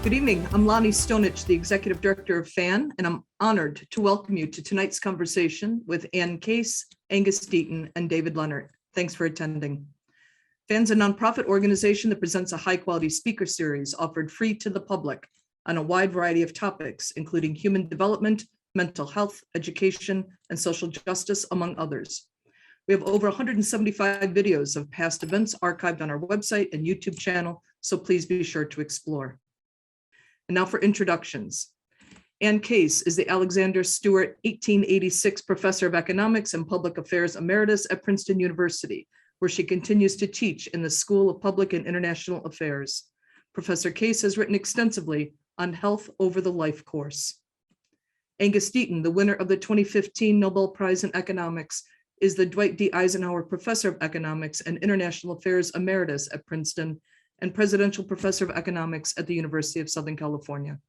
Good evening. I'm Lonnie Stonich, the Executive Director of FAN, and I'm honored to welcome you to tonight's conversation with Ann Case, Angus Deaton, and David Leonard. Thanks for attending. FAN's a nonprofit organization that presents a high-quality speaker series offered free to the public on a wide variety of topics, including human development, mental health, education, and social justice, among others. We have over 175 videos of past events archived on our website and YouTube channel, so please be sure to explore. And now for introductions. Ann Case is the Alexander Stewart 1886 Professor of Economics and Public Affairs Emeritus at Princeton University, where she continues to teach in the School of Public and International Affairs. Professor Case has written extensively on health over the life course. Angus Deaton, the winner of the 2015 Nobel Prize in Economics, is the Dwight D. Eisenhower Professor of Economics and International Affairs Emeritus at Princeton and Presidential Professor of Economics at the University of Southern California.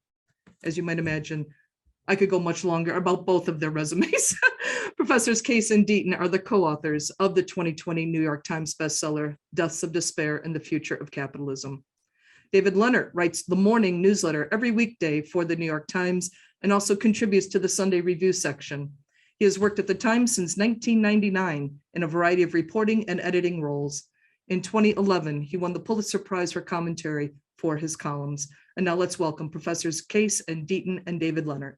As you might imagine, I could go much longer about both of their resumes. Professors Case and Deaton are the co-authors of the 2020 New York Times bestseller, Deaths of Despair and the Future of Capitalism. David Leonard writes the morning newsletter every weekday for the New York Times and also contributes to the Sunday Review section. He has worked at the Times since 1999 in a variety of reporting and editing roles. In 2011, he won the Pulitzer Prize for commentary for his columns. And now let's welcome Professors Case and Deaton and David Leonard.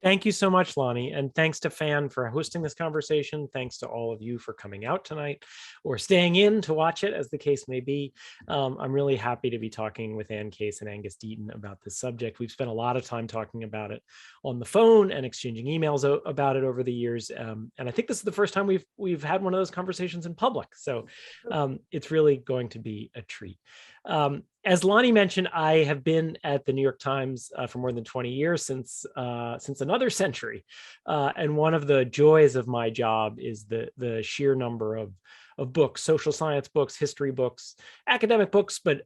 Thank you so much, Lonnie. And thanks to FAN for hosting this conversation. Thanks to all of you for coming out tonight or staying in to watch it, as the case may be. I'm really happy to be talking with Ann Case and Angus Deaton about this subject. We've spent a lot of time talking about it on the phone and exchanging emails about it over the years. And I think this is the first time we've had one of those conversations in public. So it's really going to be a treat. As Lonnie mentioned, I have been at the New York Times for more than 20 years, since another century. And one of the joys of my job is the sheer number of books, social science books, history books, academic books, but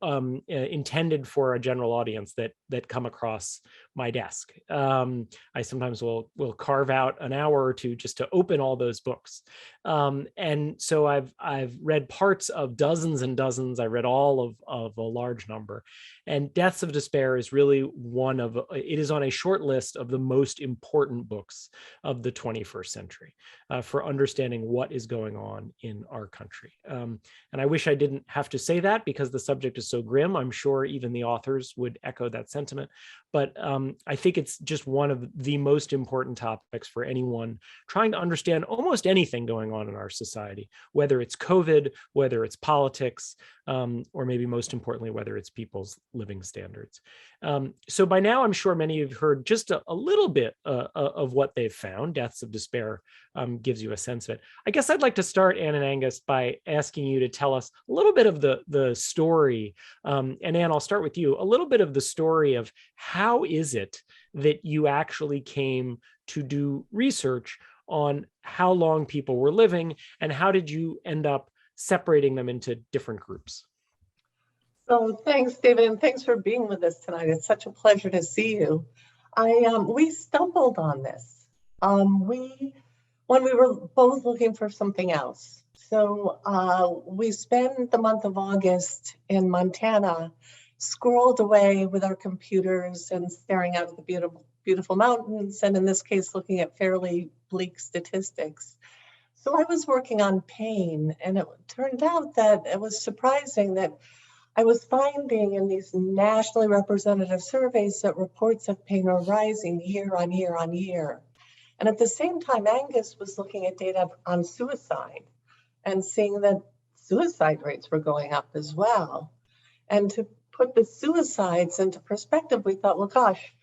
intended for a general audience that come across my desk. I sometimes will carve out an hour or two just to open all those books. And so I've read parts of dozens and dozens. I read all of a large number. And Deaths of Despair is really it is on a short list of the most important books of the 21st century for understanding what is going on in our country. And I wish I didn't have to say that because the subject is so grim. I'm sure even the authors would echo that sentiment. But I think it's just one of the most important topics for anyone trying to understand almost anything going on in our society, whether it's COVID, whether it's politics, or maybe most importantly, whether it's people's living standards. So by now, I'm sure many of you have heard just a little bit of what they've found. Deaths of Despair gives you a sense of it. I guess I'd like to start, Ann and Angus, by asking you to tell us a little bit of the story. And Ann, I'll start with you. A little bit of the story of how is it that you actually came to do research on how long people were living, and how did you end up separating them into different groups? So thanks, David, and thanks for being with us tonight. It's such a pleasure to see you. We stumbled on this. When we were both looking for something else. So we spent the month of August in Montana, scrolled away with our computers and staring out at the beautiful mountains, and in this case, looking at fairly bleak statistics. So I was working on pain, and it turned out that it was surprising that I was finding in these nationally representative surveys that reports of pain are rising year on year on year. And at the same time, Angus was looking at data on suicide and seeing that suicide rates were going up as well. And to put the suicides into perspective, we thought, well, gosh,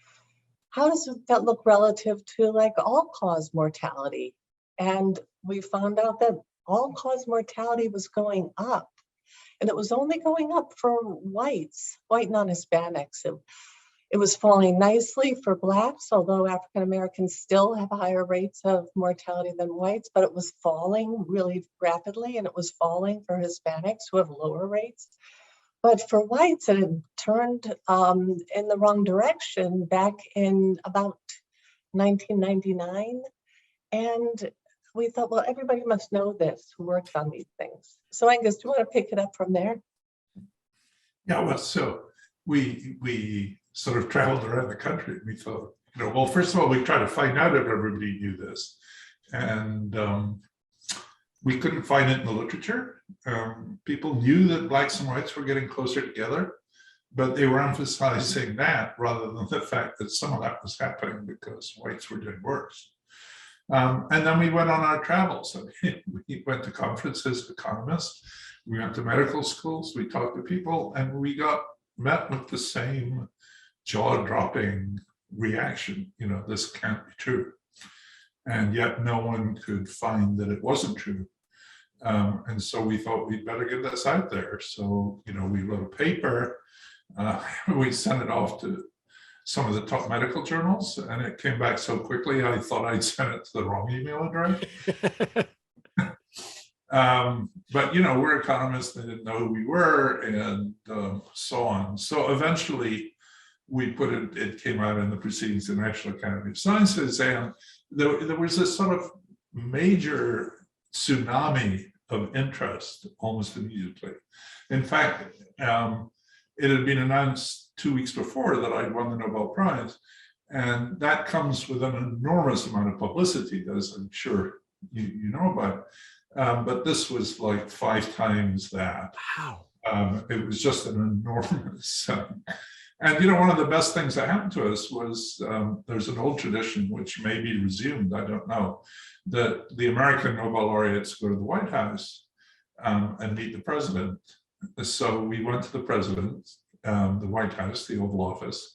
how does that look relative to like all-cause mortality? And we found out that all-cause mortality was going up. And it was only going up for whites, white non-Hispanics. It was falling nicely for Blacks, although African Americans still have higher rates of mortality than whites, but it was falling really rapidly, and it was falling for Hispanics who have lower rates. But for whites, it had turned in the wrong direction back in about 1999. And we thought, well, everybody must know this who works on these things. So Angus, do you want to pick it up from there? Yeah, well, so we sort of traveled around the country. And we thought, well, first of all, we tried to find out if everybody knew this. And we couldn't find it in the literature. People knew that blacks and whites were getting closer together, but they were emphasizing that rather than the fact that some of that was happening because whites were doing worse. And then we went on our travels. We went to conferences, economists, we went to medical schools, we talked to people, and we met with the same jaw-dropping reaction, this can't be true. And yet no one could find that it wasn't true. And so we thought we'd better get this out there. So, we wrote a paper, we sent it off to some of the top medical journals, and it came back so quickly, I thought I'd sent it to the wrong email address. But, we're economists, they didn't know who we were, and so on. So eventually we put it came out in the Proceedings of the National Academy of Sciences, and there was this sort of major tsunami of interest almost immediately. In fact, it had been announced 2 weeks before that I'd won the Nobel Prize, and that comes with an enormous amount of publicity, as I'm sure you know about. But this was like 5 times that. Wow. It was just an enormous. And one of the best things that happened to us was there's an old tradition which may be resumed, I don't know, that the American Nobel laureates go to the White House and meet the president. So we went to the president, the White House, the Oval Office,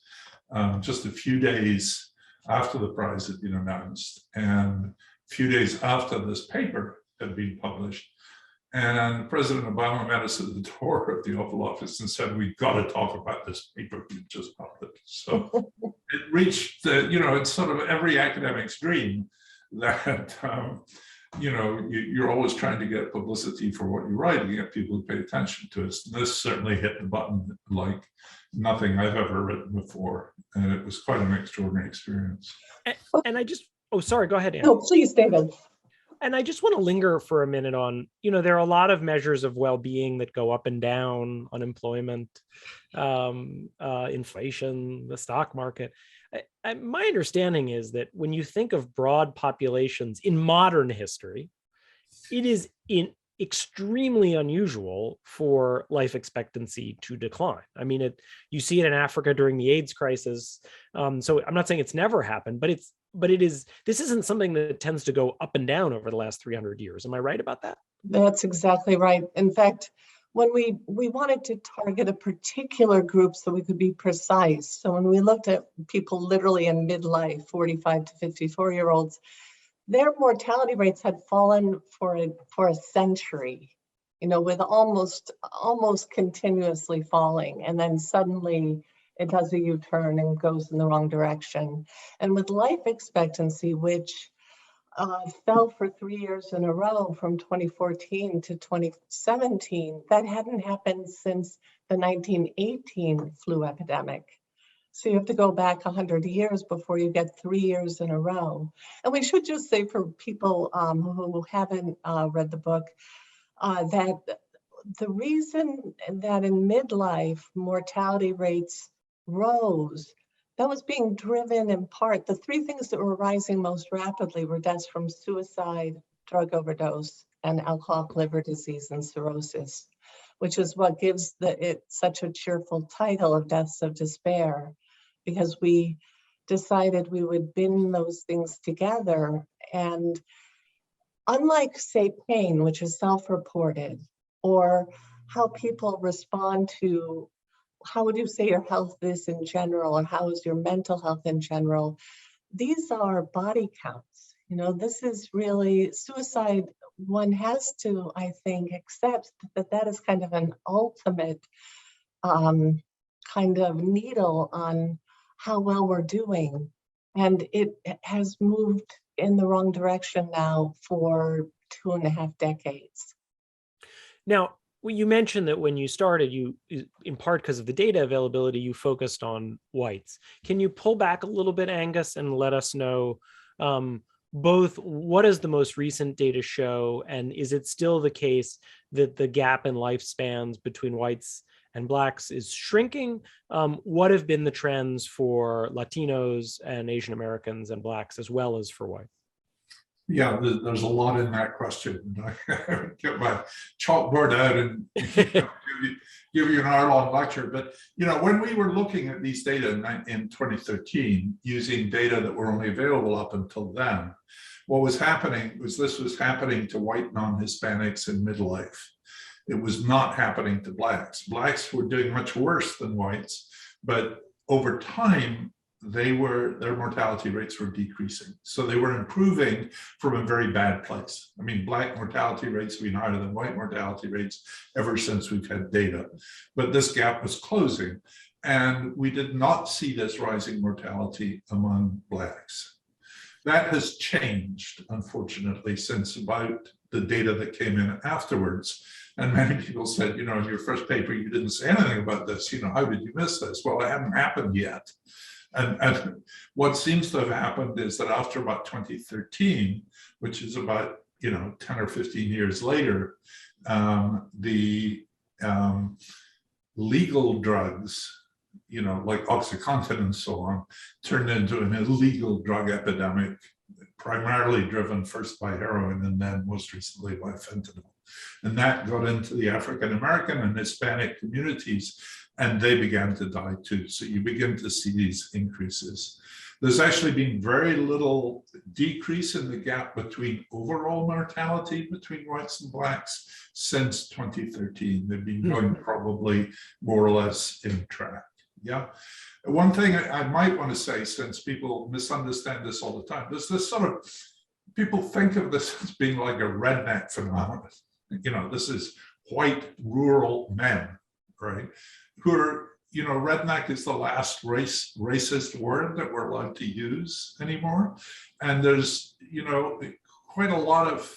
just a few days after the prize had been announced, and a few days after this paper had been published. And President Obama met us at the door of the Oval Office and said, "We've got to talk about this paper we just published." So it reached, it's sort of every academic's dream that, you're always trying to get publicity for what you write and get people to pay attention to it. This certainly hit the button like nothing I've ever written before. And it was quite an extraordinary experience. And I just, sorry, go ahead, Anne. No, please, David. And I just want to linger for a minute on, there are a lot of measures of well-being that go up and down: unemployment, inflation, the stock market. My understanding is that when you think of broad populations in modern history, it is extremely unusual for life expectancy to decline. I mean, you see it in Africa during the AIDS crisis. So I'm not saying it's never happened, but this isn't something that tends to go up and down over the last 300 years. Am I right about that? That's exactly right. In fact, when we wanted to target a particular group so we could be precise. So when we looked at people literally in midlife, 45 to 54-year-olds, their mortality rates had fallen for a century, with almost continuously falling. And then suddenly it does a U-turn and goes in the wrong direction. And with life expectancy, which fell for 3 years in a row from 2014 to 2017, that hadn't happened since the 1918 flu epidemic. So you have to go back 100 years before you get 3 years in a row. And we should just say for people who haven't read the book, that the reason that in midlife mortality rates rose, that was being driven in part. The 3 things that were rising most rapidly were deaths from suicide, drug overdose, and alcoholic liver disease and cirrhosis, which is what gives it such a cheerful title of Deaths of Despair, because we decided we would bin those things together. And unlike, say, pain, which is self-reported, or how people respond to, how would you say your health is in general, or how is your mental health in general, these are body counts. This is really suicide. One has to, I think, accept that is kind of an ultimate kind of needle on how well we're doing. And it has moved in the wrong direction now for 2.5 decades. Now, you mentioned that when you started, you, in part because of the data availability, you focused on whites. Can you pull back a little bit, Angus, and let us know both what does the most recent data show, and is it still the case that the gap in lifespans between whites and Blacks is shrinking. What have been the trends for Latinos and Asian Americans and Blacks as well as for whites? Yeah, there's a lot in that question. I get my chalkboard out and give you an hour-long lecture. But when we were looking at these data in 2013, using data that were only available up until then, what was happening was this was happening to white non-Hispanics in midlife. It was not happening to Blacks. Blacks were doing much worse than whites, but over time, their mortality rates were decreasing. So they were improving from a very bad place. I mean, Black mortality rates have been higher than white mortality rates ever since we've had data. But this gap was closing, and we did not see this rising mortality among Blacks. That has changed, unfortunately, since about the data that came in afterwards. And many people said, in your first paper, you didn't say anything about this. How did you miss this? Well, it hadn't happened yet. And what seems to have happened is that after about 2013, which is about 10 or 15 years later, the legal drugs, like OxyContin and so on, turned into an illegal drug epidemic, primarily driven first by heroin and then most recently by fentanyl. And that got into the African American and Hispanic communities, and they began to die too. So you begin to see these increases. There's actually been very little decrease in the gap between overall mortality between whites and Blacks since 2013. They've been going probably more or less in track. Yeah. One thing I might want to say, since people misunderstand this all the time, there's this sort of, people think of this as being like a redneck phenomenon. This is white rural men, right? Who are, redneck is the last racist word that we're allowed to use anymore. And there's, quite a lot of,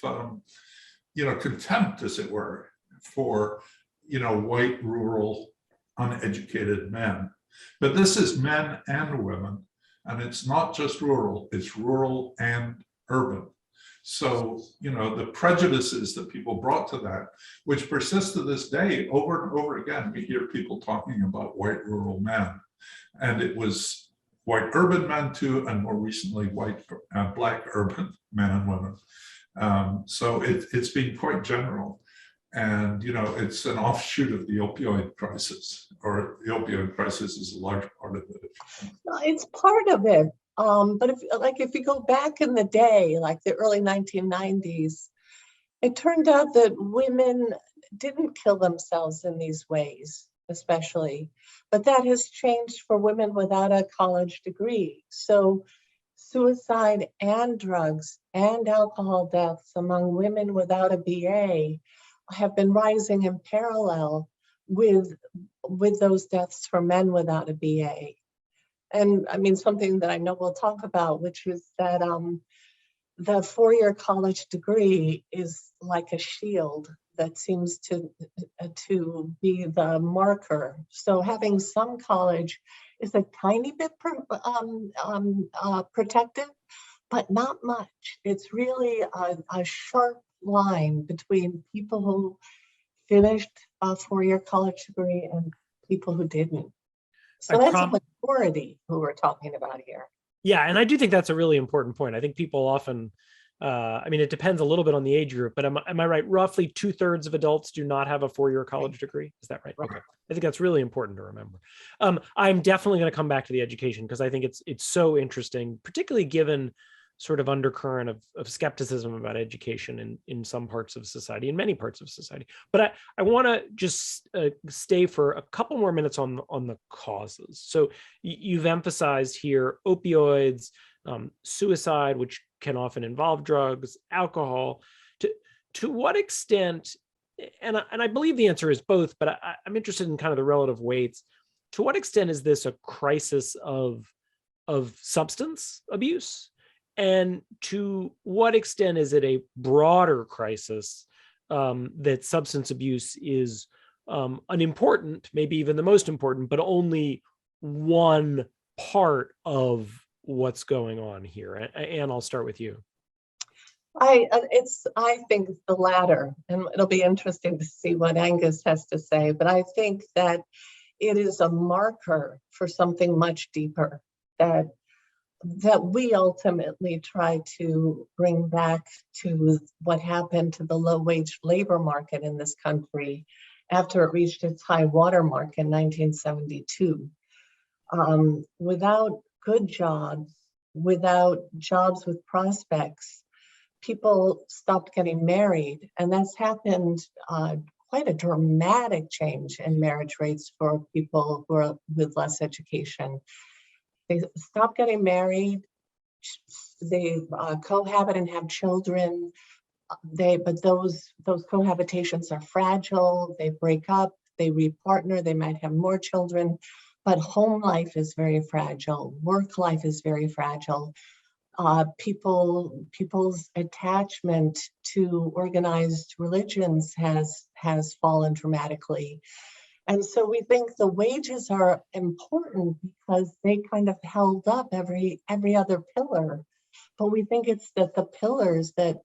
contempt, as it were, for, white rural uneducated men. But this is men and women, and it's not just rural, it's rural and urban. So, the prejudices that people brought to that, which persist to this day, over and over again, we hear people talking about white rural men. And it was white urban men too, and more recently, Black urban men and women. So it's been quite general. And, it's an offshoot of the opioid crisis, or the opioid crisis is a large part of it. It's part of it. But if you go back in the day, like the early 1990s, it turned out that women didn't kill themselves in these ways, especially, but that has changed for women without a college degree. So suicide and drugs and alcohol deaths among women without a BA have been rising in parallel with those deaths for men without a BA. And I mean, something that I know we'll talk about, which is that the four-year college degree is like a shield that seems to be the marker. So having some college is a tiny bit protective, but not much. It's really a sharp line between people who finished a four-year college degree and people who didn't. So that's a majority who we're talking about here. Yeah, and I do think that's a really important point. I think people often, I mean, it depends a little bit on the age group, but am I right? Roughly 2/3 of adults do not have a four-year college degree. Is that right? Okay. I think that's really important to remember. I'm definitely going to come back to the education because I think it's so interesting, particularly given sort of undercurrent of skepticism about education in some parts of society, in many parts of society. But I want to just stay for a couple more minutes on the causes. So you've emphasized here opioids, suicide, which can often involve drugs, alcohol. To what extent, and I believe the answer is both, but I'm interested in kind of the relative weights. To what extent is this a crisis of substance abuse? And to what extent is it a broader crisis that substance abuse is unimportant, maybe even the most important, but only one part of what's going on here? Anne, I'll start with you. I think it's the latter, and it'll be interesting to see what Angus has to say, but I think that it is a marker for something much deeper that we ultimately try to bring back to what happened to the low-wage labor market in this country after it reached its high water mark in 1972. Without good jobs, without jobs with prospects, people stopped getting married, and that's happened quite a dramatic change in marriage rates for people who are with less education. They stop getting married, they cohabit and have children, but those cohabitations are fragile, they break up, they repartner, they might have more children, but home life is very fragile, work life is very fragile. People's attachment to organized religions has fallen dramatically. And so we think the wages are important because they kind of held up every other pillar. But we think it's that the pillars that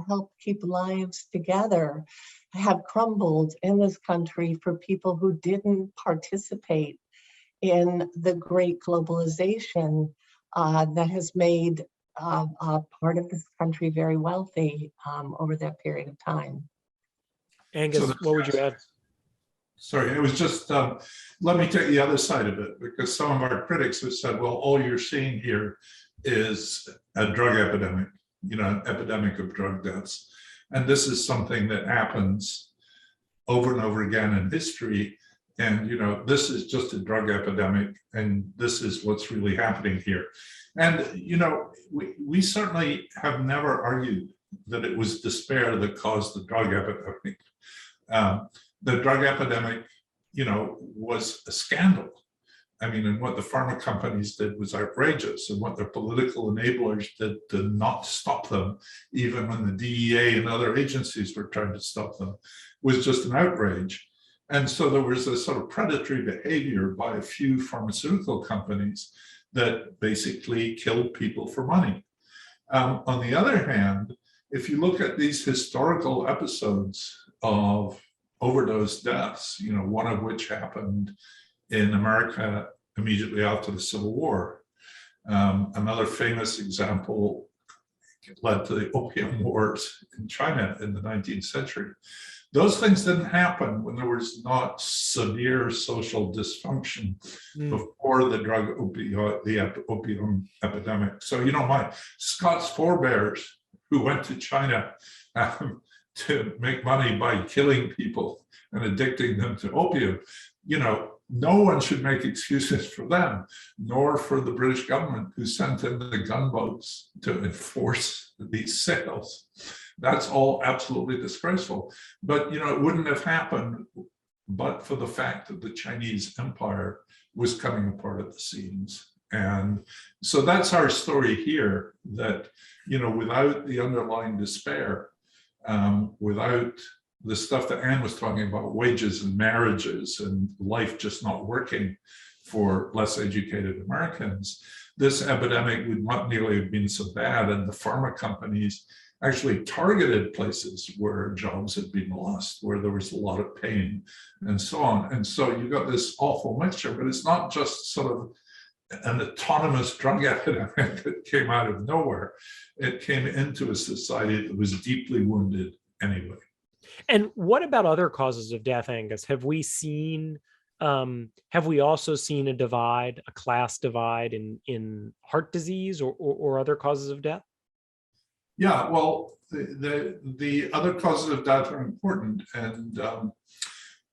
help keep lives together have crumbled in this country for people who didn't participate in the great globalization that has made part of this country very wealthy over that period of time. Angus, what would you add? Sorry, it was just, let me take the other side of it, because some of our critics have said, well, all you're seeing here is a drug epidemic, an epidemic of drug deaths. And this is something that happens over and over again in history. And, this is just a drug epidemic, and this is what's really happening here. And, we certainly have never argued that it was despair that caused the drug epidemic. The drug epidemic, was a scandal. I mean, and what the pharma companies did was outrageous, and what their political enablers did to not stop them, even when the DEA and other agencies were trying to stop them, was just an outrage. And so there was a sort of predatory behavior by a few pharmaceutical companies that basically killed people for money. On the other hand, if you look at these historical episodes of overdose deaths, one of which happened in America immediately after the Civil War. Another famous example led to the Opium Wars in China in the 19th century. Those things didn't happen when there was not severe social dysfunction before the opium epidemic. So, my Scott's forebears who went to China to make money by killing people and addicting them to opium, no one should make excuses for them, nor for the British government who sent in the gunboats to enforce these sales. That's all absolutely disgraceful. But, it wouldn't have happened but for the fact that the Chinese empire was coming apart at the seams. And so that's our story here, that, without the underlying despair, without the stuff that Anne was talking about, wages and marriages and life just not working for less educated Americans, this epidemic would not nearly have been so bad. And the pharma companies actually targeted places where jobs had been lost, where there was a lot of pain and so on. And so you got this awful mixture, but it's not just sort of an autonomous drug epidemic that came out of nowhere. It came into a society that was deeply wounded anyway. And what about other causes of death, Angus? Have we also seen a divide, a class divide in heart disease or other causes of death? Yeah, well, the other causes of death are important. And,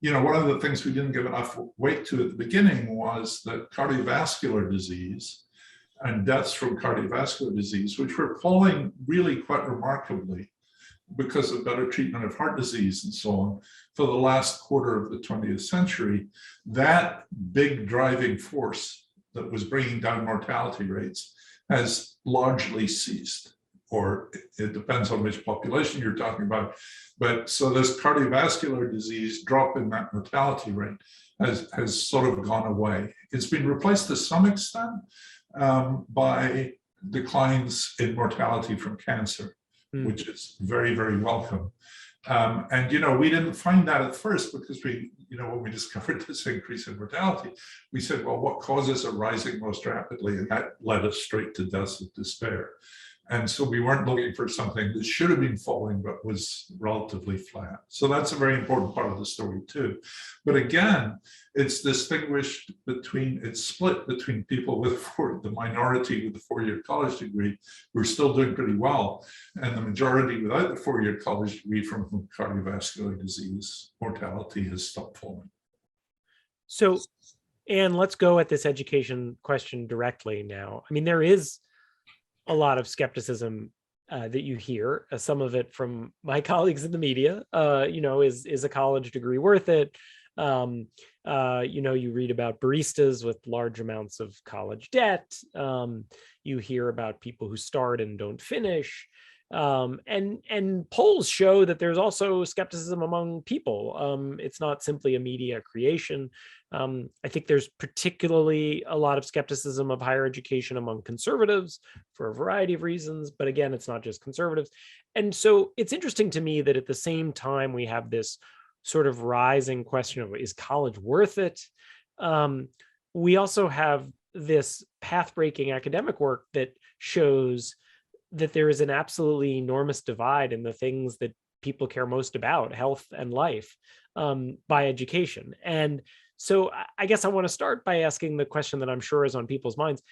one of the things we didn't give enough weight to at the beginning was that cardiovascular disease and deaths from cardiovascular disease, which were falling really quite remarkably because of better treatment of heart disease and so on for the last quarter of the 20th century, that big driving force that was bringing down mortality rates has largely ceased. Or it depends on which population you're talking about. But so this cardiovascular disease drop in that mortality rate has sort of gone away. It's been replaced to some extent by declines in mortality from cancer, which is very, very welcome. And, we didn't find that at first because when we discovered this increase in mortality, we said, well, what causes are rising most rapidly? And that led us straight to deaths of despair. And so we weren't looking for something that should have been falling, but was relatively flat. So that's a very important part of the story too. But again, it's split between people with the minority with the 4-year college degree who are still doing pretty well, and the majority without the 4-year college degree from whom cardiovascular disease mortality has stopped falling. So, Anne, let's go at this education question directly now. I mean, there is a lot of skepticism that you hear, some of it from my colleagues in the media. Is a college degree worth it? You read about baristas with large amounts of college debt. You hear about people who start and don't finish. And polls show that there's also skepticism among people. It's not simply a media creation. I think there's particularly a lot of skepticism of higher education among conservatives for a variety of reasons. But again, it's not just conservatives. And so it's interesting to me that at the same time, we have this sort of rising question of, is college worth it? We also have this path-breaking academic work that shows that there is an absolutely enormous divide in the things that people care most about, health and life, by education. And so I guess I want to start by asking the question that I'm sure is on people's minds.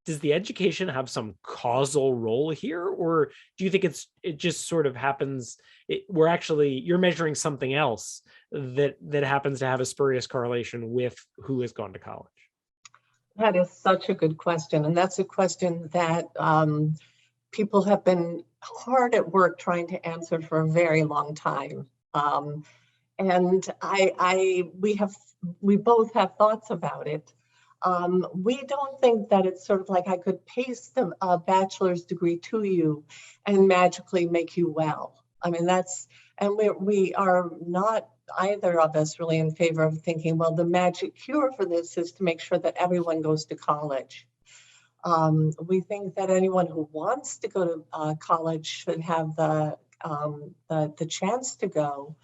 Does the education have some causal role here? Or do you think it just sort of happens, you're measuring something else that happens to have a spurious correlation with who has gone to college? That is such a good question. And that's a question that people have been hard at work trying to answer for a very long time. And we both have thoughts about it. We don't think that it's sort of like I could paste a bachelor's degree to you and magically make you well. I mean, we are not either of us really in favor of thinking, well, the magic cure for this is to make sure that everyone goes to college. We think that anyone who wants to go to college should have the chance to go.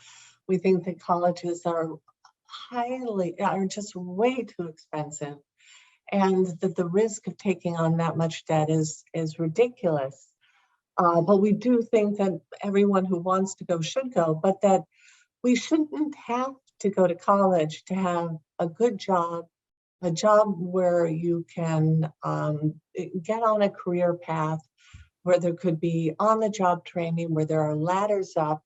We think that colleges are just way too expensive, and that the risk of taking on that much debt is ridiculous. But we do think that everyone who wants to go should go, but that we shouldn't have to go to college to have a good job, a job where you can get on a career path, where there could be on-the-job training, where there are ladders up,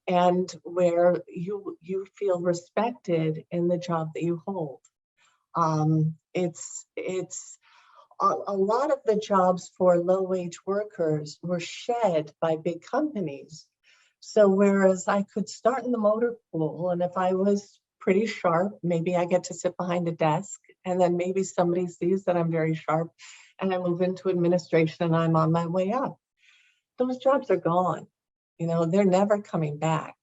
and where you feel respected in the job that you hold. It's a lot of the jobs for low-wage workers were shed by big companies. So whereas I could start in the motor pool, and if I was pretty sharp, maybe I get to sit behind a desk, and then maybe somebody sees that I'm very sharp, and I move into administration and I'm on my way up. Those jobs are gone. They're never coming back.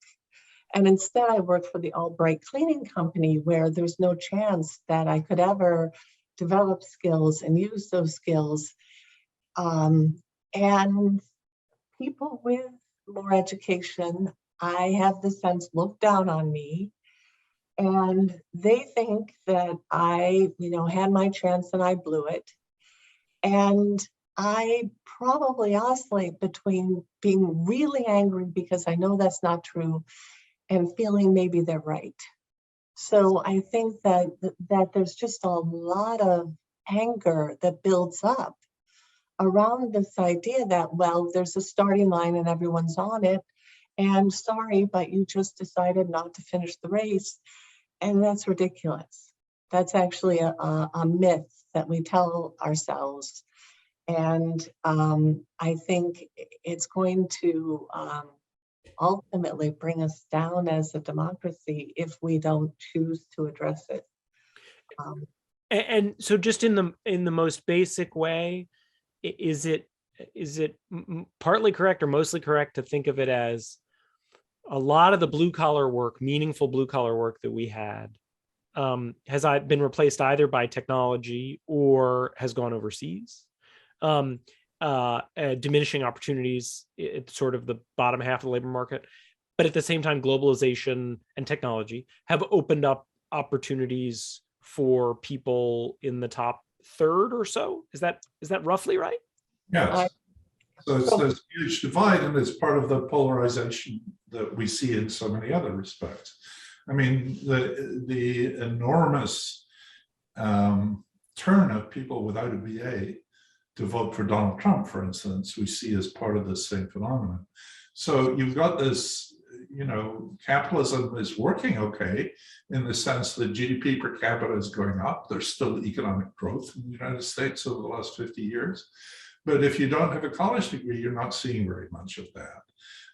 And instead I worked for the Albright cleaning company, where there's no chance that I could ever develop skills and use those skills. And people with more education, I have the sense, look down on me, and they think that I, had my chance and I blew it. And I probably oscillate between being really angry because I know that's not true and feeling maybe they're right. So I think that there's just a lot of anger that builds up around this idea that, well, there's a starting line and everyone's on it, and sorry, but you just decided not to finish the race. And that's ridiculous. That's actually a myth that we tell ourselves. And I think it's going to ultimately bring us down as a democracy if we don't choose to address it. And so, just in the most basic way, is it partly correct or mostly correct to think of it as a lot of the blue collar work, meaningful blue collar work that we had, has been replaced either by technology or has gone overseas? diminishing opportunities at sort of the bottom half of the labor market. But at the same time, globalization and technology have opened up opportunities for people in the top third or so. Is that roughly right? Yes. So it's this huge divide, and it's part of the polarization that we see in so many other respects. I mean, the enormous turn of people without a BA to vote for Donald Trump, for instance, we see as part of this same phenomenon. So you've got this, capitalism is working okay in the sense that GDP per capita is going up. There's still economic growth in the United States over the last 50 years. But if you don't have a college degree, you're not seeing very much of that.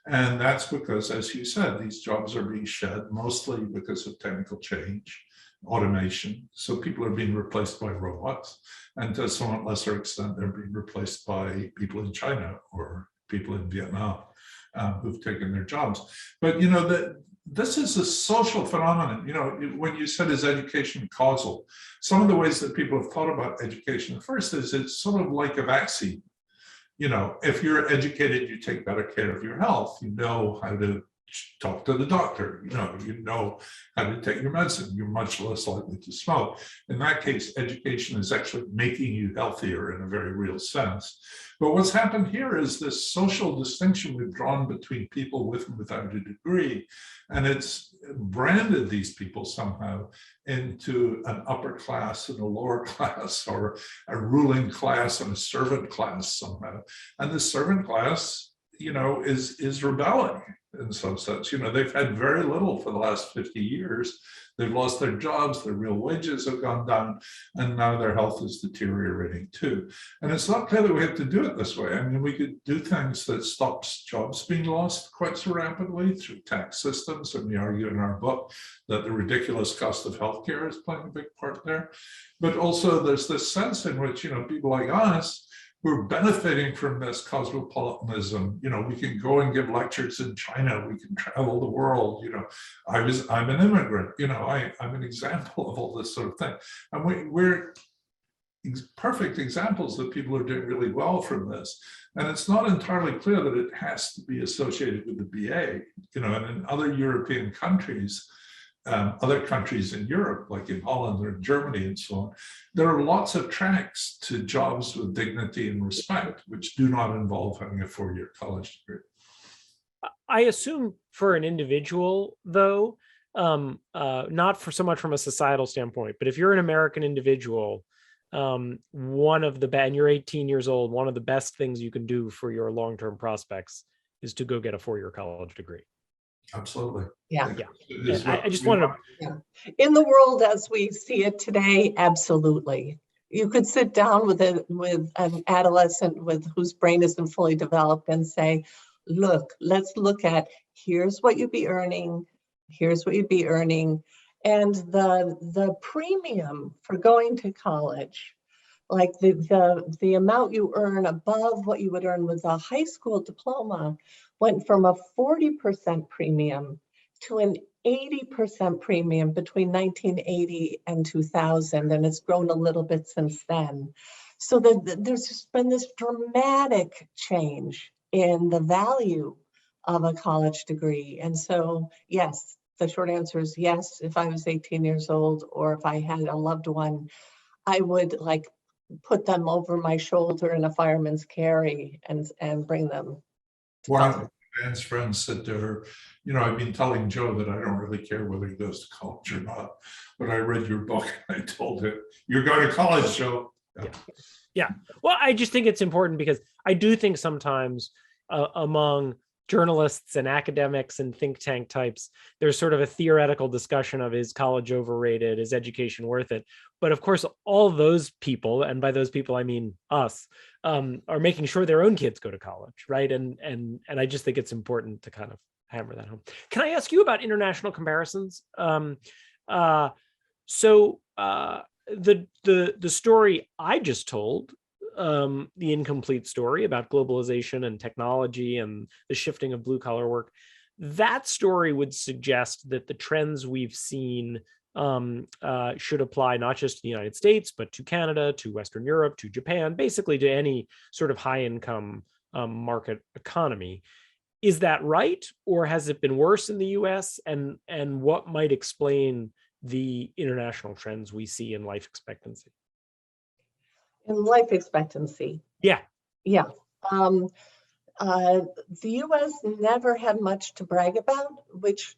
And that's because, as you said, these jobs are being shed mostly because of technical change, automation. So people are being replaced by robots. And to a somewhat lesser extent, they're being replaced by people in China or people in Vietnam who've taken their jobs. But, this is a social phenomenon. When you said, is education causal? Some of the ways that people have thought about education first is it's sort of like a vaccine. If you're educated, you take better care of your health. You know how to talk to the doctor. You know how to take your medicine. You're much less likely to smoke. In that case, education is actually making you healthier in a very real sense. But what's happened here is this social distinction we've drawn between people with and without a degree, and it's branded these people somehow into an upper class and a lower class, or a ruling class and a servant class somehow. And the servant class, is rebelling in some sense. They've had very little for the last 50 years. They've lost their jobs, their real wages have gone down, and now their health is deteriorating too. And it's not clear that we have to do it this way. I mean, we could do things that stops jobs being lost quite so rapidly through tax systems, and we argue in our book that the ridiculous cost of healthcare is playing a big part there. But also there's this sense in which, people like us, we're benefiting from this cosmopolitanism. We can go and give lectures in China. We can travel the world. I'm an immigrant. I'm an example of all this sort of thing. And we're perfect examples that people are doing really well from this. And it's not entirely clear that it has to be associated with the BA. And in other European countries, other countries in Europe, like in Holland or Germany and so on, there are lots of tracks to jobs with dignity and respect, which do not involve having a 4-year college degree. I assume for an individual, though, not for so much from a societal standpoint, but if you're an American individual, and you're 18 years old, one of the best things you can do for your long-term prospects is to go get a 4-year college degree. Absolutely. Yeah. I just wanted to. Yeah. In the world as we see it today, absolutely. You could sit down with an adolescent whose brain isn't fully developed and say, look, let's look at here's what you'd be earning, here's what you'd be earning. And the premium for going to college, like the amount you earn above what you would earn with a high school diploma, went from a 40% premium to an 80% premium between 1980 and 2000, and it's grown a little bit since then. So there's just been this dramatic change in the value of a college degree. And so, yes, the short answer is yes. If I was 18 years old, or if I had a loved one, I would put them over my shoulder in a fireman's carry and bring them. One of Anne's friends said to her, I've been telling Joe that I don't really care whether he goes to college or not, but I read your book and I told him, you're going to college, Joe. Yeah. Well, I just think it's important because I do think sometimes among journalists and academics and think tank types, there's sort of a theoretical discussion of, is college overrated? Is education worth it? But of course, all those people, and by those people, I mean us, are making sure their own kids go to college, right? And I just think it's important to kind of hammer that home. Can I ask you about international comparisons? The story I just told, the incomplete story about globalization and technology and the shifting of blue collar work, that story would suggest that the trends we've seen should apply not just to the United States, but to Canada, to Western Europe, to Japan, basically to any sort of high income market economy. Is that right? Or has it been worse in the US? And what might explain the international trends we see in life expectancy? In life expectancy. Yeah. Yeah. The US never had much to brag about, which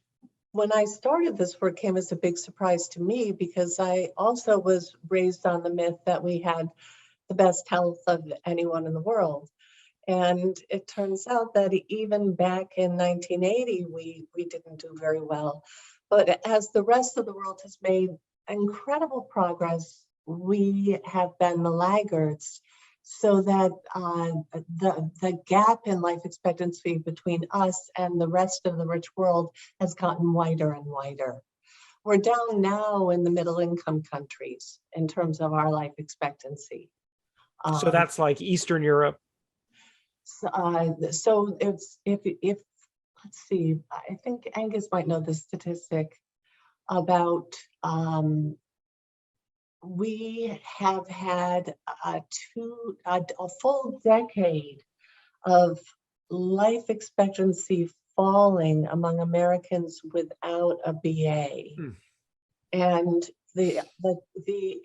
when I started this work came as a big surprise to me, because I also was raised on the myth that we had the best health of anyone in the world. And it turns out that even back in 1980, we didn't do very well. But as the rest of the world has made incredible progress, we have been the laggards, so that the gap in life expectancy between us and the rest of the rich world has gotten wider and wider. We're down now in the middle income countries in terms of our life expectancy. So that's like Eastern Europe. So it's if let's see, I think Angus might know the statistic about we have had a full decade of life expectancy falling among Americans without a BA. And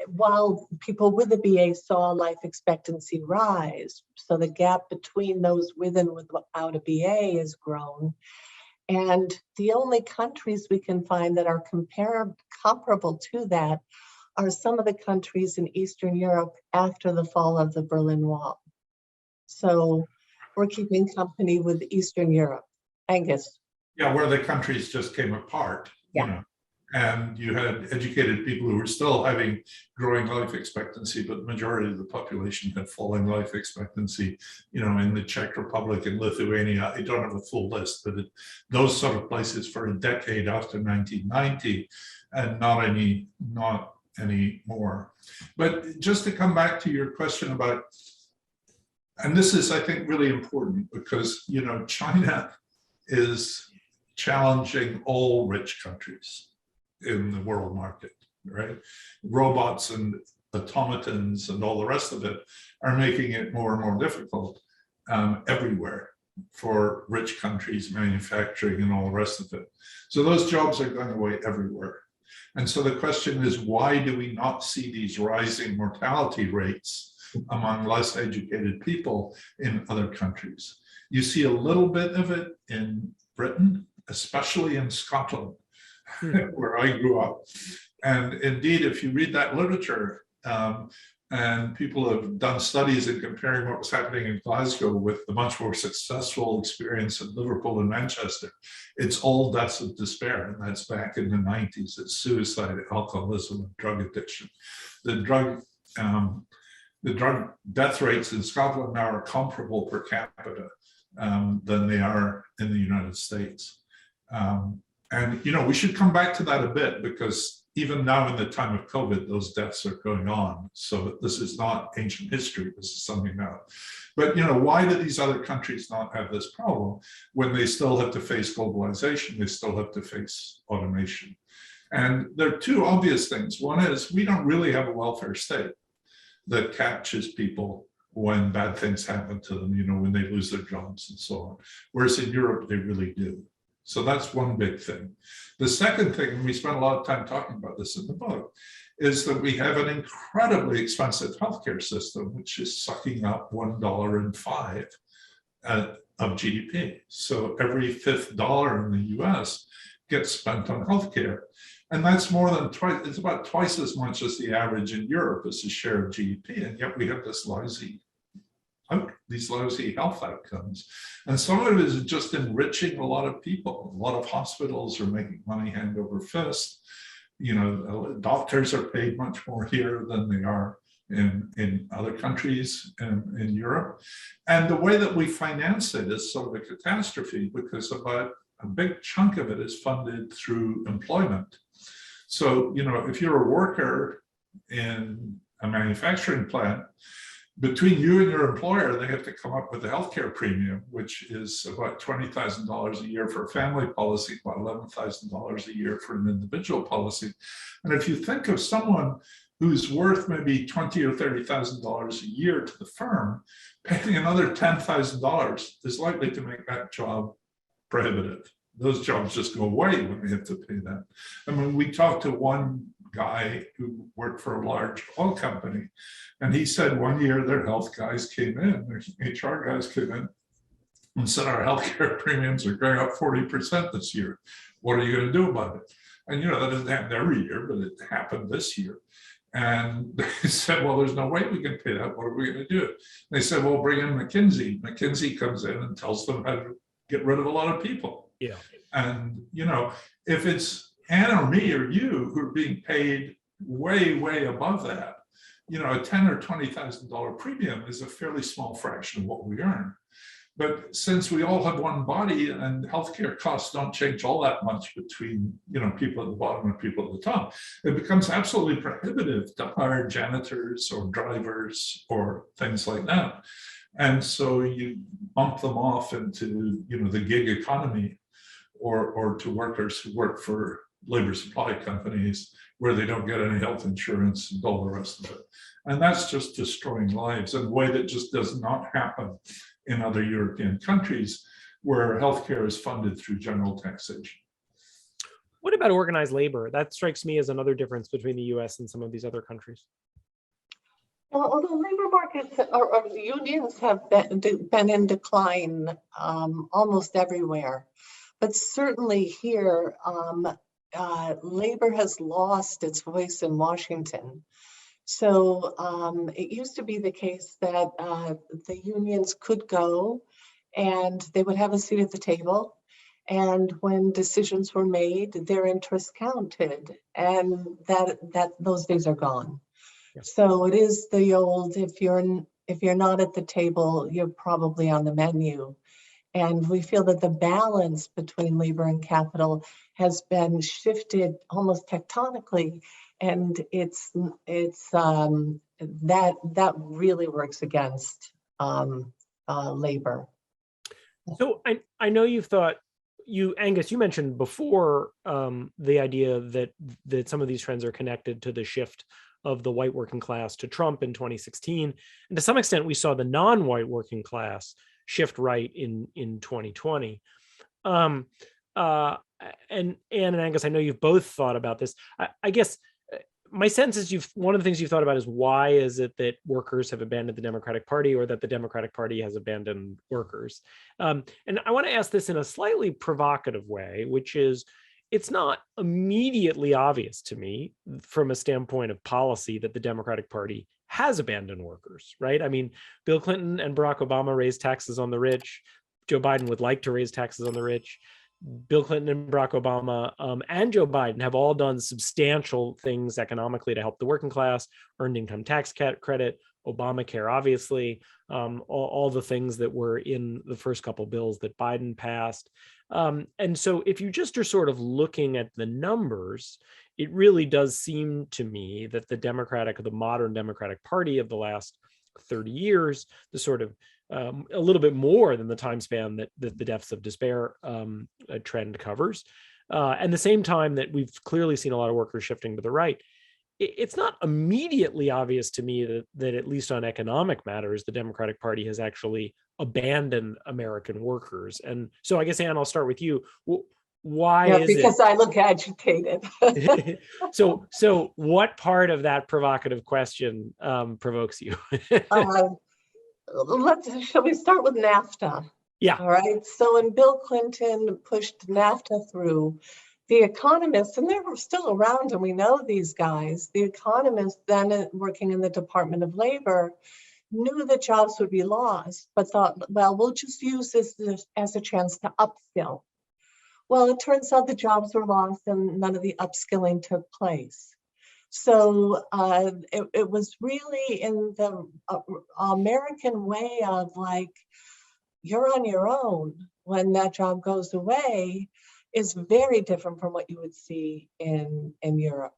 while people with a BA saw life expectancy rise, so the gap between those with and without a BA has grown. And the only countries we can find that are comparable to that are some of the countries in Eastern Europe after the fall of the Berlin Wall. So we're keeping company with Eastern Europe. Angus. Yeah, where the countries just came apart, yeah. You know, and you had educated people who were still having growing life expectancy, but the majority of the population had falling life expectancy, you know, in the Czech Republic and Lithuania. I don't have a full list, but those sort of places for a decade after 1990, and not any more. But just to come back to your question about, and this is, I think, really important because, you know, China is challenging all rich countries in the world market, right? Robots and automatons and all the rest of it are making it more and more difficult everywhere for rich countries, manufacturing and all the rest of it. So those jobs are going away everywhere. And so the question is, why do we not see these rising mortality rates among less educated people in other countries? You see a little bit of it in Britain, especially in Scotland, where I grew up. And indeed, if you read that literature, and people have done studies in comparing what was happening in Glasgow with the much more successful experience in Liverpool and Manchester, it's all deaths of despair, and that's back in the 90s. It's suicide, alcoholism, and drug addiction. The drug death rates in Scotland now are comparable per capita than they are in the United States. And, you know, we should come back to that a bit, because even now in the time of COVID, those deaths are going on. So this is not ancient history, this is something now. But, you know, why do these other countries not have this problem when they still have to face globalization, they still have to face automation? And there are two obvious things. One is we don't really have a welfare state that catches people when bad things happen to them, you know, when they lose their jobs and so on. Whereas in Europe, they really do. So that's one big thing. The second thing, and we spent a lot of time talking about this in the book, is that we have an incredibly expensive healthcare system, which is sucking up $1.05 of GDP. So every fifth dollar in the US gets spent on healthcare. And that's more than twice, it's about twice as much as the average in Europe as a share of GDP. And yet we have these lousy health outcomes. And some of it is just enriching a lot of people. A lot of hospitals are making money hand over fist. You know, doctors are paid much more here than they are in other countries in Europe. And the way that we finance it is sort of a catastrophe, because about a big chunk of it is funded through employment. So, you know, if you're a worker in a manufacturing plant, between you and your employer, they have to come up with a healthcare premium, which is about $20,000 a year for a family policy, about $11,000 a year for an individual policy. And if you think of someone who's worth maybe $20,000 or $30,000 a year to the firm, paying another $10,000 is likely to make that job prohibitive. Those jobs just go away when we have to pay that. I mean, we talked to one guy who worked for a large oil company, and he said one year their health guys came in, their HR guys came in and said, our healthcare premiums are going up 40% this year. What are you going to do about it? And that doesn't happen every year, but it happened this year. And they said, well, there's no way we can pay that. What are we going to do? And they said, well, bring in McKinsey. McKinsey comes in and tells them how to get rid of a lot of people. Yeah. And, if it's Anne or me or you who are being paid way, way above that, a $10,000 or $20,000 premium is a fairly small fraction of what we earn. But since we all have one body and healthcare costs don't change all that much between, people at the bottom and people at the top, it becomes absolutely prohibitive to hire janitors or drivers or things like that. And so you bump them off into, the gig economy or to workers who work for labor supply companies where they don't get any health insurance and all the rest of it. And that's just destroying lives in a way that just does not happen in other European countries where healthcare is funded through general taxation. What about organized labor? That strikes me as another difference between the US and some of these other countries. Well, although labor markets or unions have been in decline almost everywhere, but certainly here, labor has lost its voice in Washington. So it used to be the case that the unions could go and they would have a seat at the table. And when decisions were made, their interests counted, and that those days are gone. Yeah. So it is the old, if you're not at the table, you're probably on the menu. And we feel that the balance between labor and capital has been shifted almost tectonically, and it's that really works against labor. So I know you've thought, Angus, you mentioned before the idea that some of these trends are connected to the shift of the white working class to Trump in 2016, and to some extent we saw the non-white working class shift right in 2020. And Anne and Angus, I know you've both thought about this. I guess my sense is one of the things you've thought about is, why is it that workers have abandoned the Democratic Party, or that the Democratic Party has abandoned workers? And I want to ask this in a slightly provocative way, which is, it's not immediately obvious to me from a standpoint of policy that the Democratic Party has abandoned workers, right? I mean, Bill Clinton and Barack Obama raised taxes on the rich. Joe Biden would like to raise taxes on the rich. Bill Clinton and Barack Obama and Joe Biden have all done substantial things economically to help the working class, earned income tax credit, Obamacare, obviously, all the things that were in the first couple bills that Biden passed. And so if you just are sort of looking at the numbers, it really does seem to me that the modern Democratic Party of the last 30 years, the sort of a little bit more than the time span that the Deaths of Despair trend covers. And the same time that we've clearly seen a lot of workers shifting to the right, it's not immediately obvious to me that at least on economic matters, the Democratic Party has actually abandoned American workers. And so I guess, Anne, I'll start with you. Why is because I look agitated. So what part of that provocative question provokes you? Shall we start with Nafta? Yeah. All right. So when Bill Clinton pushed Nafta through, the economists, and they're still around and we know these guys, the economists then working in the Department of Labor knew that jobs would be lost, but thought, well, we'll just use this as a chance to upskill. Well, it turns out the jobs were lost and none of the upskilling took place. So it was really in the American way of like, you're on your own when that job goes away, is very different from what you would see in Europe.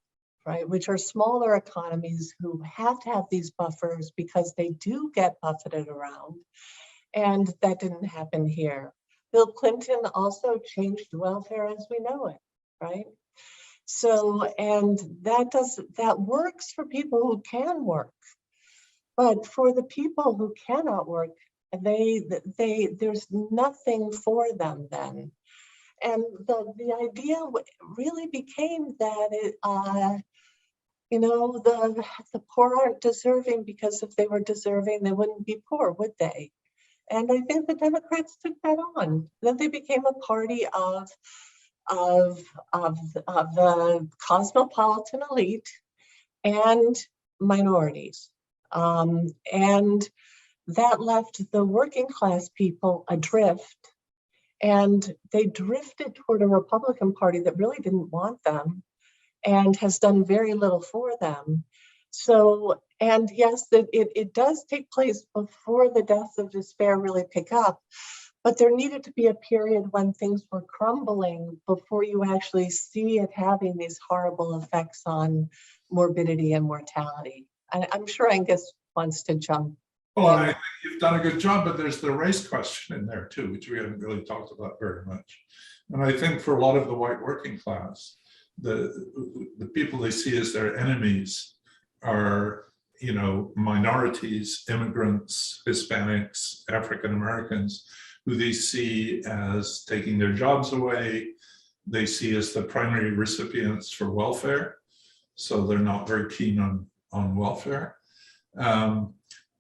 right, which are smaller economies who have to have these buffers because they do get buffeted around. And that didn't happen here. Bill Clinton also changed welfare as we know it, right? So, and that works for people who can work. But for the people who cannot work, there's nothing for them then. And the idea really became that the poor aren't deserving, because if they were deserving, they wouldn't be poor, would they? And I think the Democrats took that on. Then they became a party of the cosmopolitan elite and minorities. And that left the working class people adrift. And they drifted toward a Republican Party that really didn't want them and has done very little for them. So, and yes, it does take place before the deaths of despair really pick up, but there needed to be a period when things were crumbling before you actually see it having these horrible effects on morbidity and mortality. And I'm sure Angus wants to jump. Well, I think you've done a good job, but there's the race question in there too, which we haven't really talked about very much. And I think for a lot of the white working class, the people they see as their enemies are, minorities, immigrants, Hispanics, African Americans, who they see as taking their jobs away. They see as the primary recipients for welfare. So they're not very keen on welfare.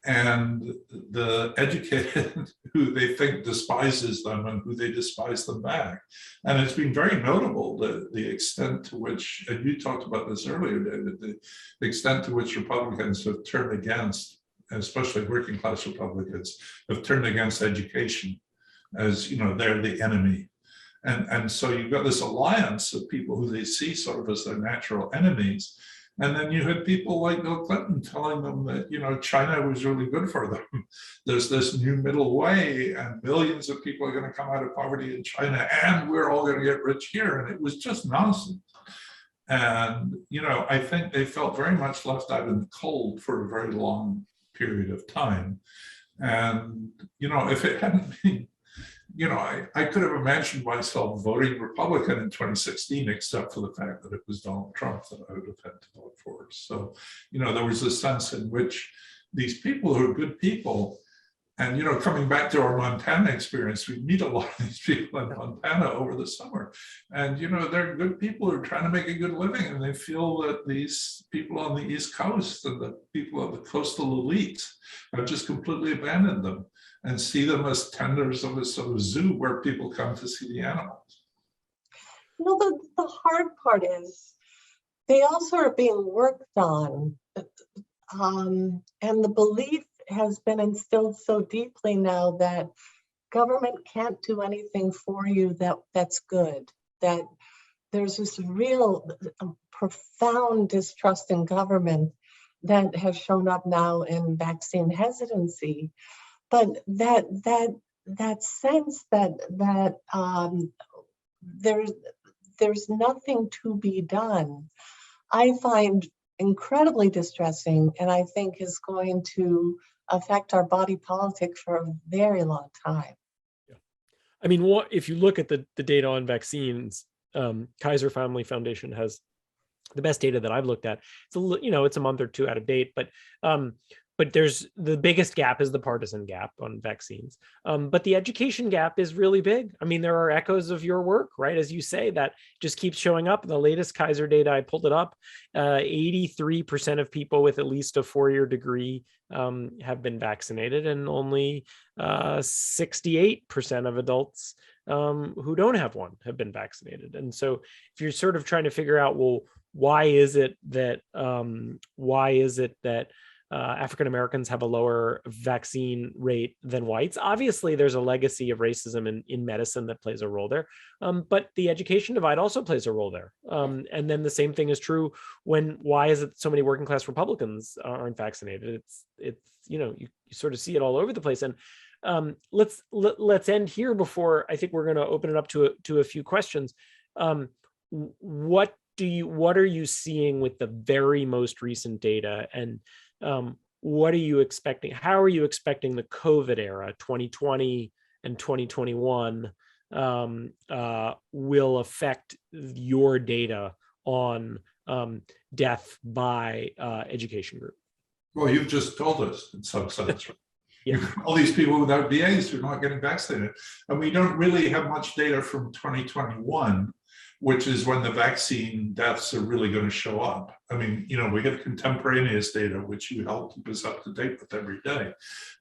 And the educated who they think despises them and who they despise them back. And it's been very notable the extent to which, and you talked about this earlier, David, the extent to which Republicans have turned against, especially working class Republicans, have turned against education as, they're the enemy. And so you've got this alliance of people who they see sort of as their natural enemies. And then you had people like Bill Clinton telling them that, China was really good for them. There's this new middle way and millions of people are going to come out of poverty in China and we're all going to get rich here. And it was just nonsense. And, I think they felt very much left out in the cold for a very long period of time. And, if it hadn't been, I could have imagined myself voting Republican in 2016, except for the fact that it was Donald Trump that I would have had to vote for. So, there was a sense in which these people who are good people, and, coming back to our Montana experience, we meet a lot of these people in Montana over the summer. And, they're good people who are trying to make a good living. And they feel that these people on the East Coast and the people of the coastal elite have just completely abandoned them and see them as tenders of a sort of zoo where people come to see the animals. The hard part is they also are being worked on. And the belief has been instilled so deeply now that government can't do anything for you that's good, that there's this real profound distrust in government that has shown up now in vaccine hesitancy. But that sense that there's nothing to be done, I find incredibly distressing, and I think is going to affect our body politic for a very long time. Yeah. I mean, if you look at the data on vaccines, Kaiser Family Foundation has the best data that I've looked at. It's a month or two out of date, but there's the biggest gap is the partisan gap on vaccines. But the education gap is really big. I mean, there are echoes of your work, right? As you say, that just keeps showing up. The latest Kaiser data, I pulled it up, 83% of people with at least a 4-year degree have been vaccinated, and only 68% of adults who don't have one have been vaccinated. And so if you're sort of trying to figure out, well, why is it that African Americans have a lower vaccine rate than whites? Obviously, there's a legacy of racism in medicine that plays a role there, but the education divide also plays a role there. And then the same thing is true why is it so many working class Republicans aren't vaccinated? It's you sort of see it all over the place. And let's end here before I think we're going to open it up to a few questions. What what are you seeing with the very most recent data, and what are you expecting? How are you expecting the COVID era, 2020 and 2021, will affect your data on death by education group? Well, you've just told us in some sense, right? Yeah. All these people without BAs who are not getting vaccinated. And we don't really have much data from 2021, which is when the vaccine deaths are really going to show up. I mean, we get contemporaneous data, which you help keep us up to date with every day.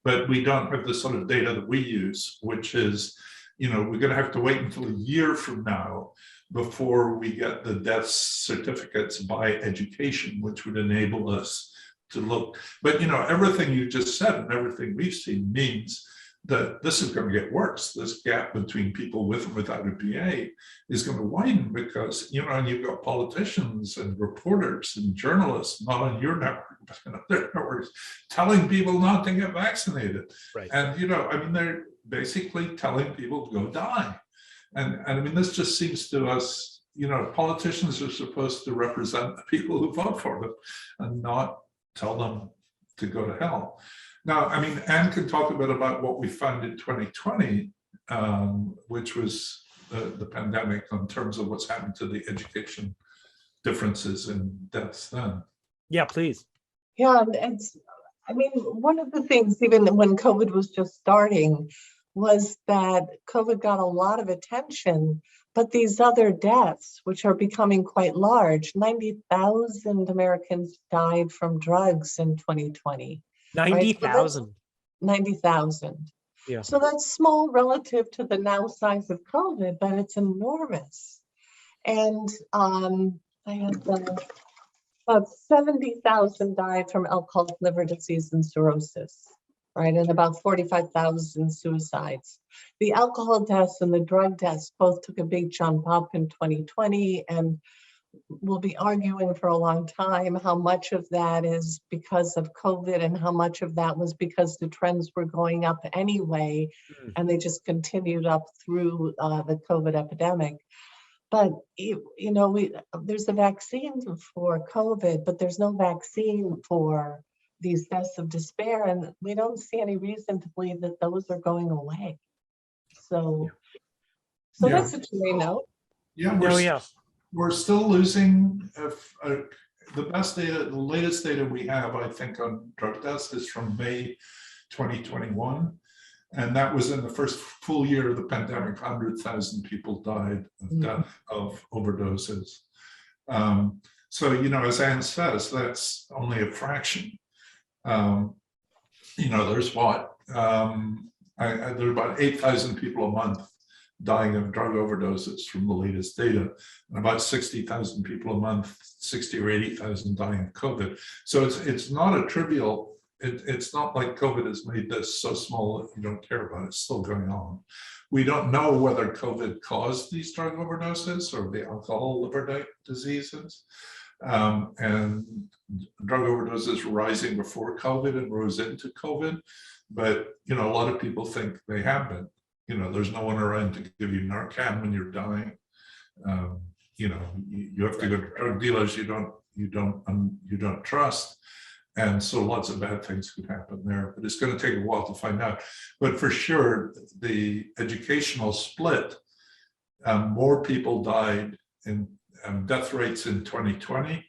But we don't have the sort of data that we use, which is, we're going to have to wait until a year from now before we get the death certificates by education, which would enable us to look. But everything you just said and everything we've seen means that this is going to get worse. This gap between people with and without a BA is going to widen because, and you've got politicians and reporters and journalists, not on your network, but on other networks, telling people not to get vaccinated. Right. And, they're basically telling people to go die. And I mean, this just seems to us, politicians are supposed to represent the people who vote for them and not tell them to go to hell. Now, I mean, Anne can talk a bit about what we found in 2020, which was the pandemic, in terms of what's happened to the education differences in deaths then. Yeah, please. Yeah, one of the things, even when COVID was just starting, was that COVID got a lot of attention, but these other deaths, which are becoming quite large, 90,000 Americans died from drugs in 2020. 90,000. Right? 90,000. Yeah. So that's small relative to the now size of COVID, but it's enormous. And I had about 70,000 died from alcoholic liver disease and cirrhosis, right? And about 45,000 suicides. The alcohol deaths and the drug deaths both took a big jump up in 2020, and we'll be arguing for a long time how much of that is because of COVID and how much of that was because the trends were going up anyway, and they just continued up through the COVID epidemic. But, there's a vaccine for COVID, but there's no vaccine for these deaths of despair, and we don't see any reason to believe that those are going away. So that's what you may know. Yeah, we're still losing. The best data, the latest data we have, I think, on drug deaths is from May 2021. And that was in the first full year of the pandemic, 100,000 people died of death of overdoses. So, as Anne says, that's only a fraction. There's what? There are about 8,000 people a month dying of drug overdoses from the latest data, and about 60,000 people a month, 60 or 80,000 dying of COVID. So it's not a trivial. It's not like COVID has made this so small that you don't care about it. It's still going on. We don't know whether COVID caused these drug overdoses or the alcohol liver diseases. And drug overdoses were rising before COVID and rose into COVID. But, a lot of people think they have been. There's no one around to give you Narcan when you're dying. You have to go to drug dealers you don't trust. And so lots of bad things could happen there, but it's going to take a while to find out. But for sure, the educational split, more people died in death rates in 2020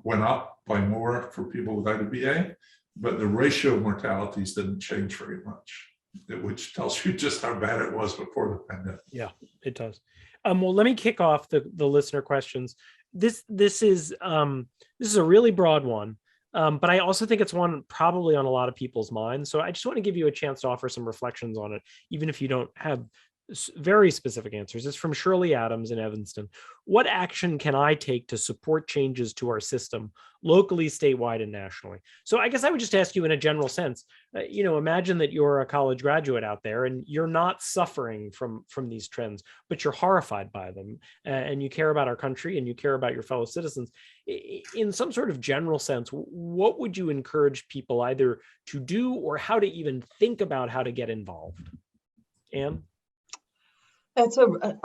went up by more for people without a BA, but the ratio of mortalities didn't change very much, which tells you just how bad it was before the pandemic. Yeah, it does. Well, let me kick off the listener questions. This is a really broad one, but I also think it's one probably on a lot of people's minds. So I just want to give you a chance to offer some reflections on it, even if you don't have very specific answers. It's from Shirley Adams in Evanston. What action can I take to support changes to our system locally, statewide, and nationally? So I guess I would just ask you in a general sense, imagine that you're a college graduate out there and you're not suffering from these trends, but you're horrified by them, and you care about our country and you care about your fellow citizens. In some sort of general sense, what would you encourage people either to do or how to even think about how to get involved? Anne? That's a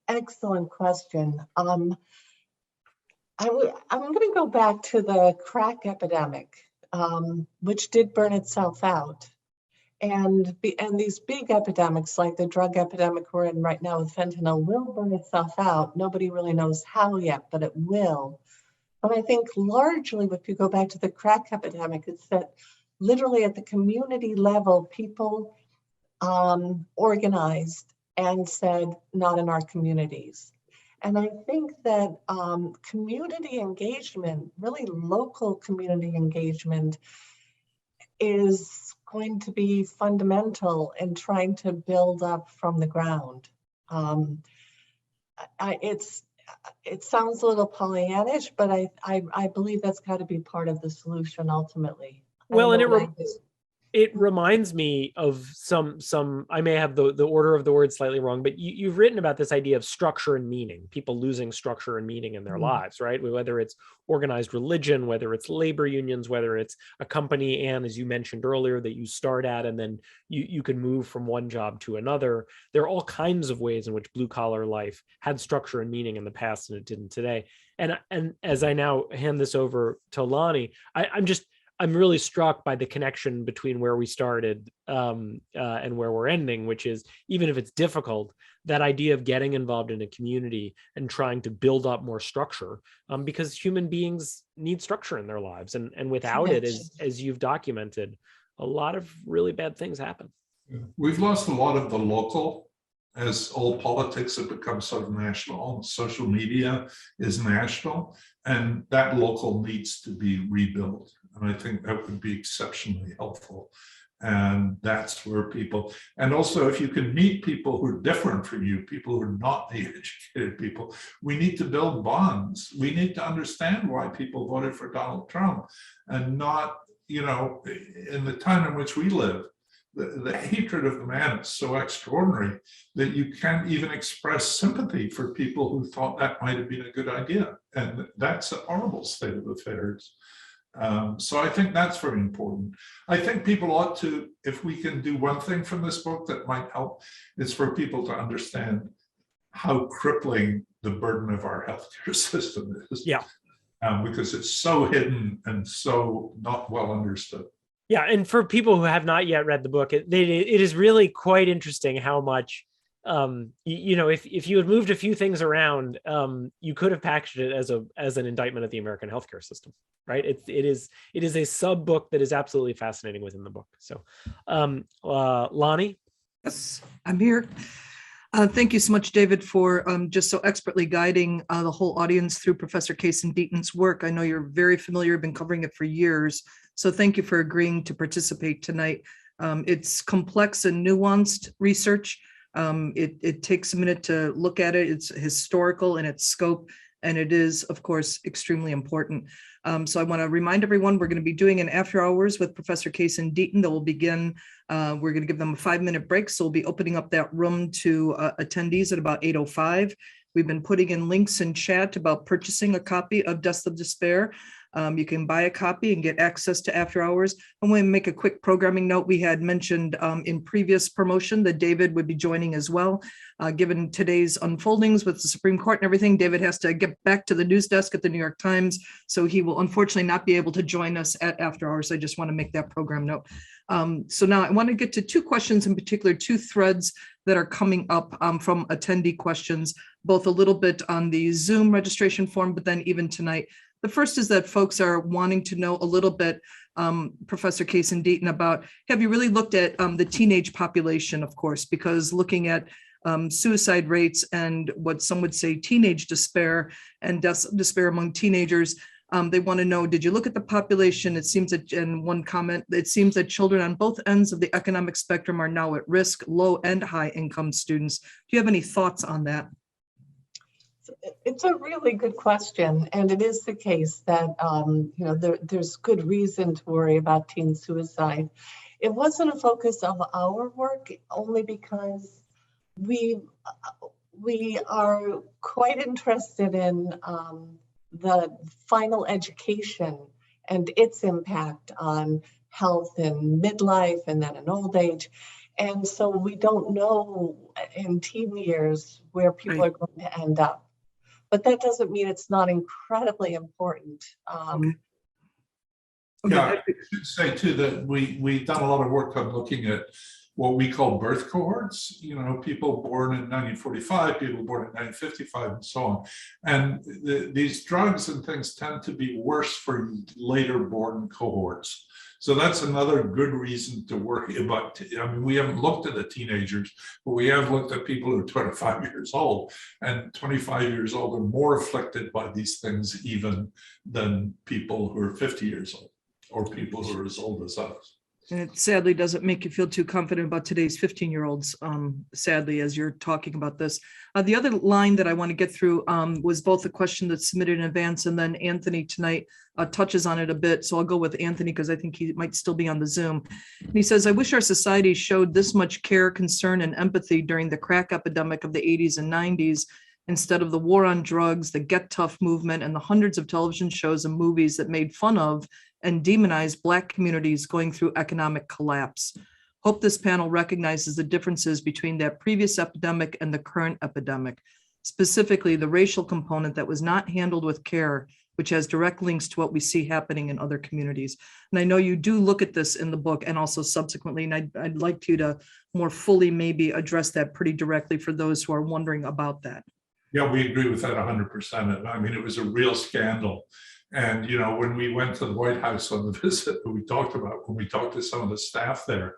excellent question. I'm going to go back to the crack epidemic, which did burn itself out. And these big epidemics like the drug epidemic we're in right now with fentanyl will burn itself out. Nobody really knows how yet, but it will. But I think largely, if you go back to the crack epidemic, it's that literally at the community level, people organized and said, not in our communities. And I think that community engagement, really local community engagement, is going to be fundamental in trying to build up from the ground. It sounds a little Pollyannish, but I believe that's got to be part of the solution ultimately. Well, and it reminds me of some, I may have the order of the words slightly wrong, but you've written about this idea of structure and meaning, people losing structure and meaning in their lives, right? Whether it's organized religion, whether it's labor unions, whether it's a company, and as you mentioned earlier, that you start at and then you can move from one job to another. There are all kinds of ways in which blue collar life had structure and meaning in the past and it didn't today. And as I now hand this over to Lonnie, I'm really struck by the connection between where we started and where we're ending, which is, even if it's difficult, that idea of getting involved in a community and trying to build up more structure, because human beings need structure in their lives. And without it, as you've documented, a lot of really bad things happen. We've lost a lot of the local, as all politics have become sort of national. Social media is national, and that local needs to be rebuilt. And I think that would be exceptionally helpful. And that's where people, and also if you can meet people who are different from you, people who are not the educated people, we need to build bonds. We need to understand why people voted for Donald Trump, and not, in the time in which we live, the hatred of the man is so extraordinary that you can't even express sympathy for people who thought that might have been a good idea. And that's a horrible state of affairs. So I think that's very important. I think people ought to, if we can do one thing from this book that might help, is for people to understand how crippling the burden of our healthcare system is. Yeah. Because it's so hidden and so not well understood. Yeah, and for people who have not yet read the book, it is really quite interesting how much, if you had moved a few things around, you could have packaged it as an indictment of the American healthcare system, right? It is a sub book that is absolutely fascinating within the book. So, Lonnie? Yes, I'm here. Thank you so much, David, for just so expertly guiding the whole audience through Professor Casey Deaton's work. I know you're very familiar, been covering it for years. So thank you for agreeing to participate tonight. It's complex and nuanced research. It takes a minute to look at it. It's historical in its scope, and it is, of course, extremely important. So I want to remind everyone, we're going to be doing an after hours with Professor Casey Deaton that will begin. We're going to give them a 5-minute break. So we'll be opening up that room to attendees at about 8:05. We've been putting in links in chat about purchasing a copy of Death of Despair. You can buy a copy and get access to after hours. I want to make a quick programming note. We had mentioned in previous promotion that David would be joining as well. Given today's unfoldings with the Supreme Court and everything, David has to get back to the news desk at the New York Times, so he will unfortunately not be able to join us at after hours. I just want to make that program note. So now I want to get to 2 questions in particular, 2 threads that are coming up from attendee questions, both a little bit on the Zoom registration form, but then even tonight. The first is that folks are wanting to know a little bit, Professor Casey Deaton, about, have you really looked at the teenage population, of course, because looking at suicide rates and what some would say teenage despair and deaths of despair among teenagers, they want to know, did you look at the population? It seems that, in one comment, it seems that children on both ends of the economic spectrum are now at risk, low and high income students. Do you have any thoughts on that? It's a really good question, and it is the case that there's good reason to worry about teen suicide. It wasn't a focus of our work only because we are quite interested in the final education and its impact on health in midlife and then in old age. And so we don't know in teen years where people Right. are going to end up. But that doesn't mean it's not incredibly important. Okay. Yeah, I should say too that we've done a lot of work on looking at what we call birth cohorts, people born in 1945, people born in 1955, and so on. And these drugs and things tend to be worse for later born cohorts. So that's another good reason to worry about. I mean, we haven't looked at the teenagers, but we have looked at people who are 25 years old, and 25 years old are more afflicted by these things even than people who are 50 years old or people who are as old as us. And it sadly doesn't make you feel too confident about today's 15-year-olds, sadly, as you're talking about this. The other line that I want to get through was both a question that's submitted in advance, and then Anthony tonight touches on it a bit. So I'll go with Anthony because I think he might still be on the Zoom. And he says, I wish our society showed this much care, concern, and empathy during the crack epidemic of the 80s and 90s, instead of the war on drugs, the Get Tough movement, and the hundreds of television shows and movies that made fun of and demonize Black communities going through economic collapse. Hope this panel recognizes the differences between that previous epidemic and the current epidemic, specifically the racial component that was not handled with care, which has direct links to what we see happening in other communities. And I know you do look at this in the book and also subsequently, and I'd like you to more fully maybe address that pretty directly for those who are wondering about that. Yeah, we agree with that 100%. I mean, it was a real scandal. And, when we went to the White House on the visit that we talked about, when we talked to some of the staff there,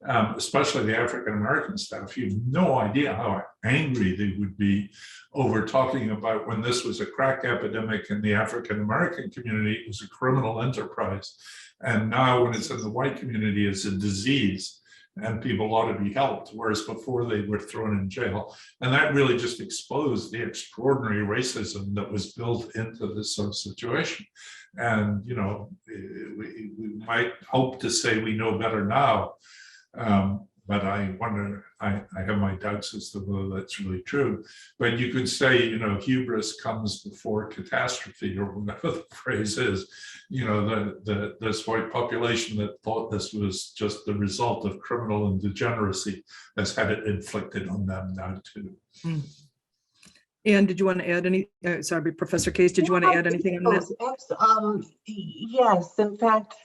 especially the African-American staff, you have no idea how angry they would be over talking about when this was a crack epidemic in the African-American community, it was a criminal enterprise. And now when it's in the white community, it's a disease and people ought to be helped, whereas before they were thrown in jail. And that really just exposed the extraordinary racism that was built into this sort of situation. And, we might hope to say we know better now, but I wonder, I have my doubts as to whether that's really true. But you could say, hubris comes before catastrophe, or whatever the phrase is. This white population that thought this was just the result of criminal and degeneracy has had it inflicted on them now too. Anne, did you want to add any? Sorry, Professor Case, did you want to add anything on that? Yes, in fact,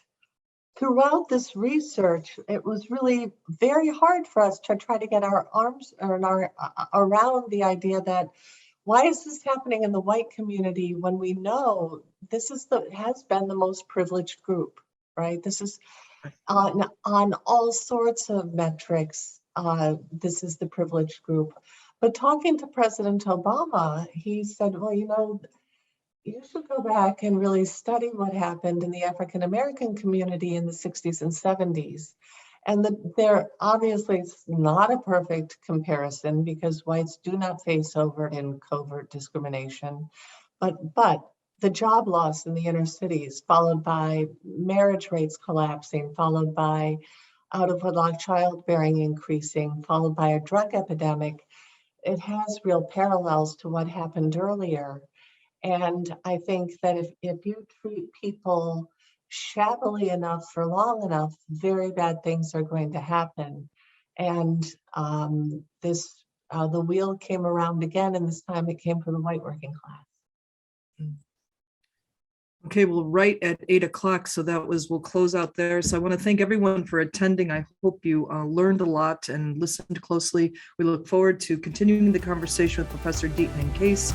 throughout this research, it was really very hard for us to try to get our arms around the idea that why is this happening in the white community when we know this has been the most privileged group, right? This is on all sorts of metrics. This is the privileged group. But talking to President Obama, he said, well, you should go back and really study what happened in the African-American community in the 60s and 70s. And there obviously it's not a perfect comparison because whites do not face overt and covert discrimination, but the job loss in the inner cities, followed by marriage rates collapsing, followed by out-of-wedlock childbearing increasing, followed by a drug epidemic, it has real parallels to what happened earlier. And I think that if you treat people shabbily enough for long enough, very bad things are going to happen. And the wheel came around again, and this time it came for the white working class. Okay, well, right at 8 o'clock, so we'll close out there. So I want to thank everyone for attending. I hope you learned a lot and listened closely. We look forward to continuing the conversation with Professor Deaton and Case.